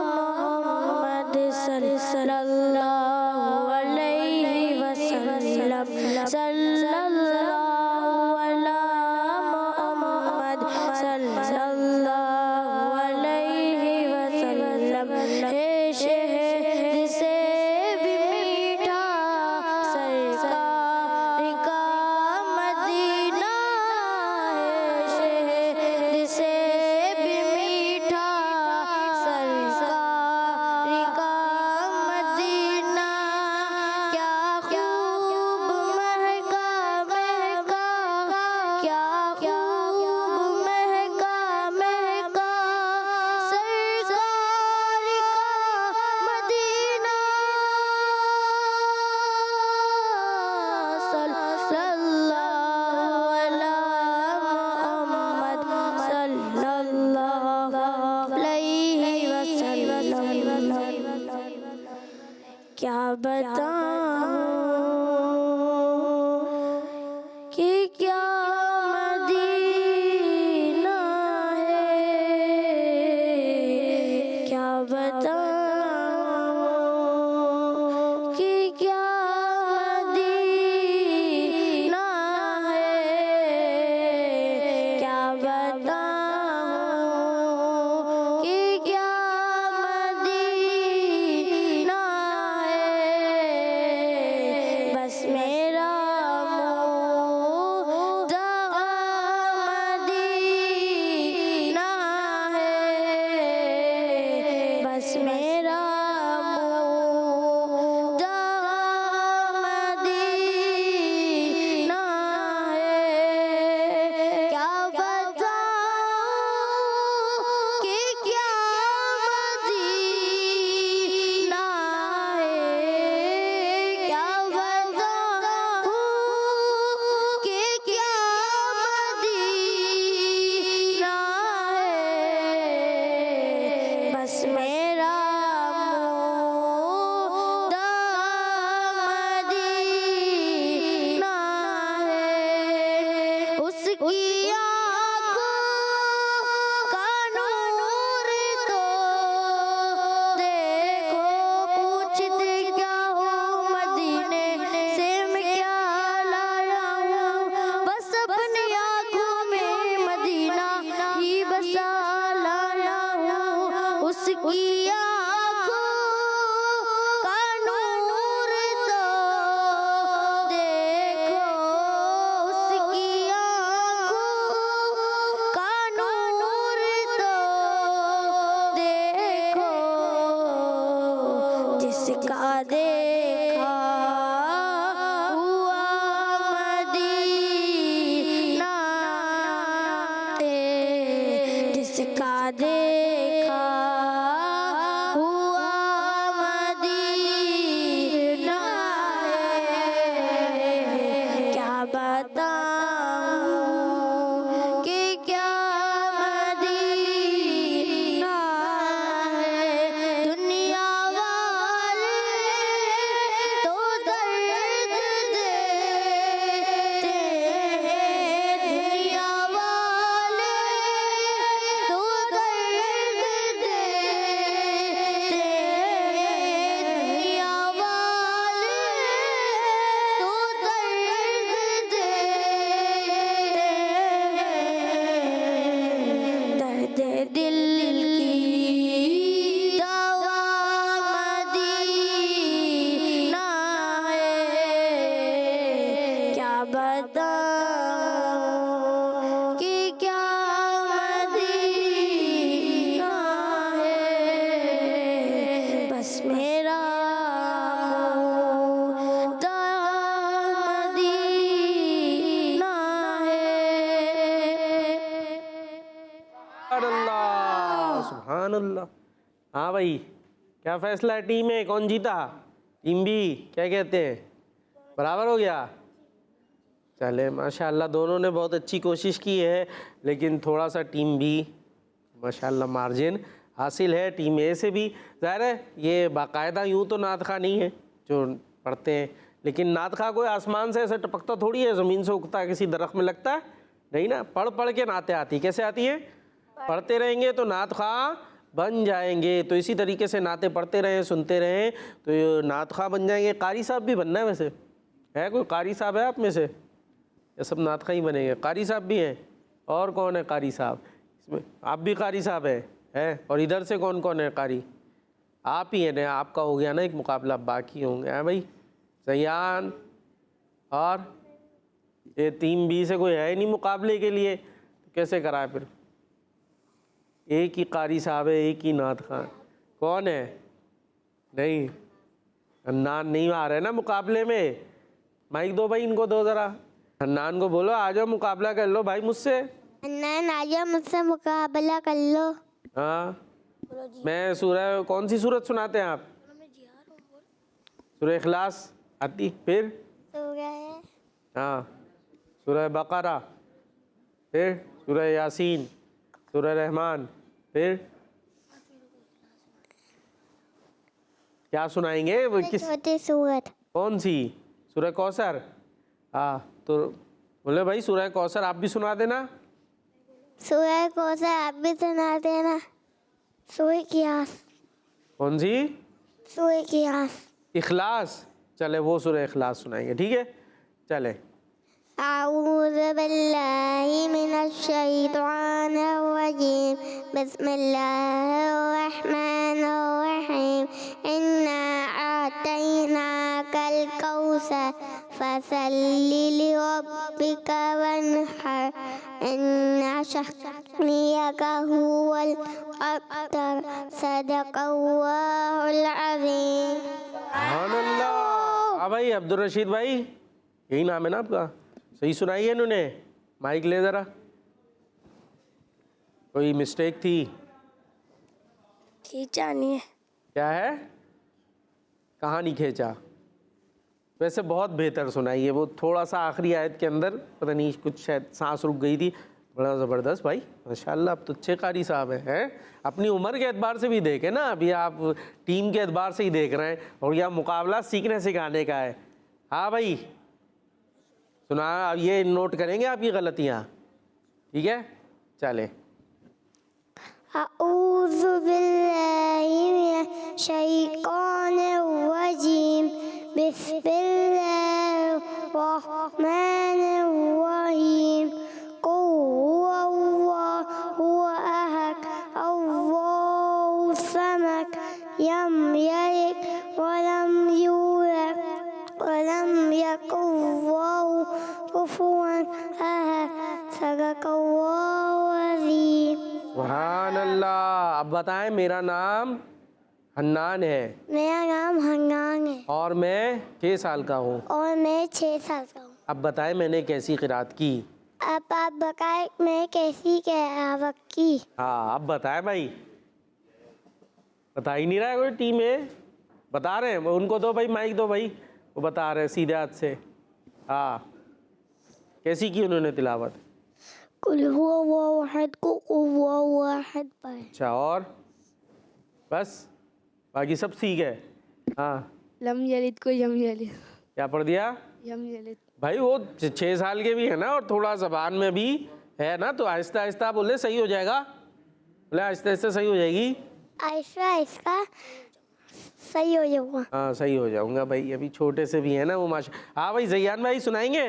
मोहम्मद सल्लल्लाहु अलैहि वसल्लम। सल्लल्लाहु अला मोहम्मद सल्लल्लाहु अलैहि वसल्लम। हे शहर से भी मीठा सरकार का मदीना है। शहर से भी मीठा सरकार का मदीना। क्या खूब महका महका, क्या खूब महका महका सरकार का मदीना। सल्लल्लाहु अला मोहम्मद सल्लल्लाहु अलैहि वसल्लम। क्या बताऊं कि क्या मदीना है। क्या बताऊं कि क्या मदीना है। क्या बताऊं कि क्या मदीना है। बस मेरा मुद्दा मदीना है। बस मेरा मुद्दा मदीना है। क्या बताऊं कि क्या मदीना है। क्या बताऊं कि क्या मदीना है। बस मेरा मुद्दा मदीना है। उसकी आँखों का नूर तो देखो, पूछते क्या हो मदीने से मैं क्या लाया हूँ। बस अपनी आँखों में मदीना ही बसा लाया हूँ। उसकी आँखों का नूर तो देखो, उसकी आँखों का नूर तो देखो। जिसका देखा हुआ मदीना है। जिसका देखा हुआ मदीना है। क्या बताऊं कि क्या मदीना है। दुनिया वाले हाँ भाई, क्या फैसला है टीम ए? कौन जीता? टीम बी, क्या कहते हैं? बराबर हो गया? चले माशाल्लाह, दोनों ने बहुत अच्छी कोशिश की है, लेकिन थोड़ा सा टीम बी माशाल्लाह मार्जिन हासिल है टीम ए से भी। ज़ाहिर है ये बाकायदा यूँ तो नात खा नहीं है जो पढ़ते हैं, लेकिन नात खा कोई आसमान से ऐसे टपकता थोड़ी है, ज़मीन से उगता है, किसी दरख्त में लगता है नहीं ना। पढ़ पढ़ के नाते आती। कैसे आती है? पढ़ते रहेंगे तो नात खा बन जाएंगे। तो इसी तरीके से नाते पढ़ते रहें, सुनते रहें तो ये नात खा बन जाएंगे। कारी साहब भी बनना है वैसे, है कोई कारी साहब है आप में से? ये सब नात खा ही बनेंगे। कारी साहब भी हैं, और कौन है कारी साहब इसमें? आप भी कारी साहब है? और इधर से कौन कौन है कारी? आप ही है ना, आपका हो गया ना एक मुकाबला, बाकी होंगे हैं भाई ज़यान। और ये टीम बी से कोई है ही नहीं मुकाबले के लिए, तो कैसे कराए फिर? एक ही कारी साहब है, एक ही नात खां। कौन है? नहीं, हन्नान नहीं आ रहे ना मुकाबले में। माइक दो भाई, इनको दो ज़रा। हन्नान को बोलो आ जाओ मुकाबला कर लो भाई मुझसे। हन्नान आ जाओ मुझसे मुकाबला कर लो। हाँ, मैं सूरह, कौन सी सूरत सुनाते हैं आप? सूरह इखलास आती, फिर हाँ सूरह बकरा, फिर सूरह यासीन, सूरह रहमान, फिर क्या सुनाएंगे? वो किस छोटी सूरत कौन सी? सूरह कौसर। हाँ तो बोले भाई सूरह कौसर आप भी सुना देना। सूरह कौसर आप भी सुना देना। सूरह कियास। कौन सी? सूरह कियास। इखलास। चले वो सूरह इखलास सुनाएंगे, ठीक है? चले। अऊज़ु बिल्लाहि मिनश शैतानिर रजीम। बिस्मिल्लाहिर रहमानिर रहीम। इन्ना आतैनाकल कौसर फसल्लि लिरब्बिका वन्हर। इन्ना शनियका हुवल अब्तर। सदक़ल्लाहुल अज़ीम। सुभानअल्लाह। हाँ भाई अब्दुल रशीद भाई, यही नाम है ना आपका? सही सुनाई है इन्होंने। माइक ले ज़रा। कोई मिस्टेक थी? खींचा नहीं है। क्या है? कहाँ नहीं खींचा? वैसे बहुत बेहतर सुनाई है। वो थोड़ा सा आखिरी आयत के अंदर पता नहीं कुछ शायद सांस रुक गई थी। बड़ा ज़बरदस्त भाई माशाल्लाह, आप तो अच्छे कारी साहब हैं। अपनी उम्र के एतबार से भी देखें ना, अभी आप टीम के एतबार से ही देख रहे हैं, और यह मुकाबला सीखने सिखाने का है। हाँ भाई सुना, अब ये नोट करेंगे आपकी गलतियाँ, ठीक है? चले। अऊज़ु बिल्लाहि मिनश शैतानिर रजीम। बिस्मिल्लाहिर रहमानिर रहीम। कुल हुवल्लाहु अहद। अल्लाहु समद। लम यलिद वलम यूलद वलम यकुन लहू कुफुवन अहद। सदक़ल्लाहु अज़ीम। सुभान अल्लाह। अब बताएं, मेरा नाम हन्नान है। मेरा नाम हन्नान है और मैं 6 साल का हूँ। और मैं 6 साल का हूँ। अब बताएं मैंने कैसी क़िरात की? अब आप बताएं मैं कैसी किरात की? हाँ अब बताएं भाई। बता ही नहीं रहा है कोई टीम है। बता रहे हैं, उनको दो भाई, माइक दो भाई, वो बता रहे हैं सीधे हाथ से। हाँ कैसी की उन्होंने तिलावत? कुल हुवल्लाहु अहद को कुल हुवल्लाहु अहद पर। अच्छा, और बस बाकी सब ठीक है? हाँ लम यलिद को यम यलिद। क्या पढ़ दिया? यम यलिद। भाई वो 6 साल के भी है ना, और थोड़ा ज़बान में भी है ना, तो आहिस्ता आहिस्ता बोले सही हो जाएगा। बोले आहिस्ता आहिस्ता सही हो जाएगी। आहिस्ता आहिस्ता सही हो जाऊंगा। हाँ सही हो जाऊंगा भाई, अभी छोटे से भी है ना वो माशा। हाँ भाई ज़यान भाई सुनाएंगे?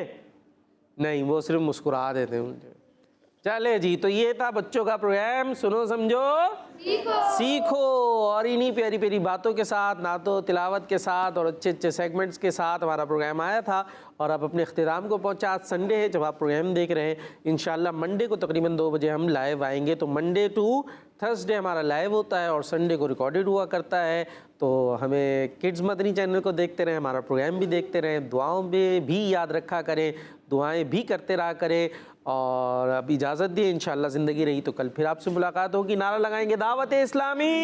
नहीं, वो सिर्फ मुस्कुरा देते हैं मुझे। चले जी, तो ये था बच्चों का प्रोग्राम सुनो समझो सीखो। और इन्हीं प्यारी प्यारी बातों के साथ, नातो तिलावत के साथ और अच्छे अच्छे सेगमेंट्स के साथ हमारा प्रोग्राम आया था, और अब अपने अख्तिताम को पहुंचा। आज संडे है जब आप प्रोग्राम देख रहे हैं। इंशाल्लाह मंडे को तकरीबन 2 बजे हम लाइव आएंगे। तो मंडे टू थर्सडे हमारा लाइव होता है, और संडे को रिकॉर्डेड हुआ करता है। तो हमें किड्स मदनी चैनल को देखते रहें, हमारा प्रोग्राम भी देखते रहें, दुआओं में भी याद रखा करें, दुआएं भी करते रहा करें। और अब इजाज़त दिए, इंशाल्लाह ज़िंदगी रही तो कल फिर आपसे मुलाकात होगी। नारा लगाएंगे दावत इस्लामी।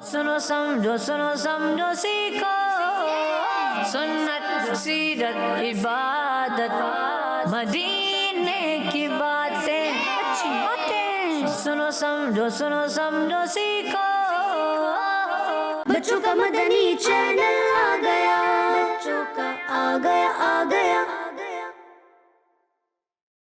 सुनो समझो सीखो सुन्नत सीरत इबादत मदीने की बातें अच्छी बातें। सुनो समझो सीखो। बच्चों का मदनी चैनल आ गया, बच्चों का आ गया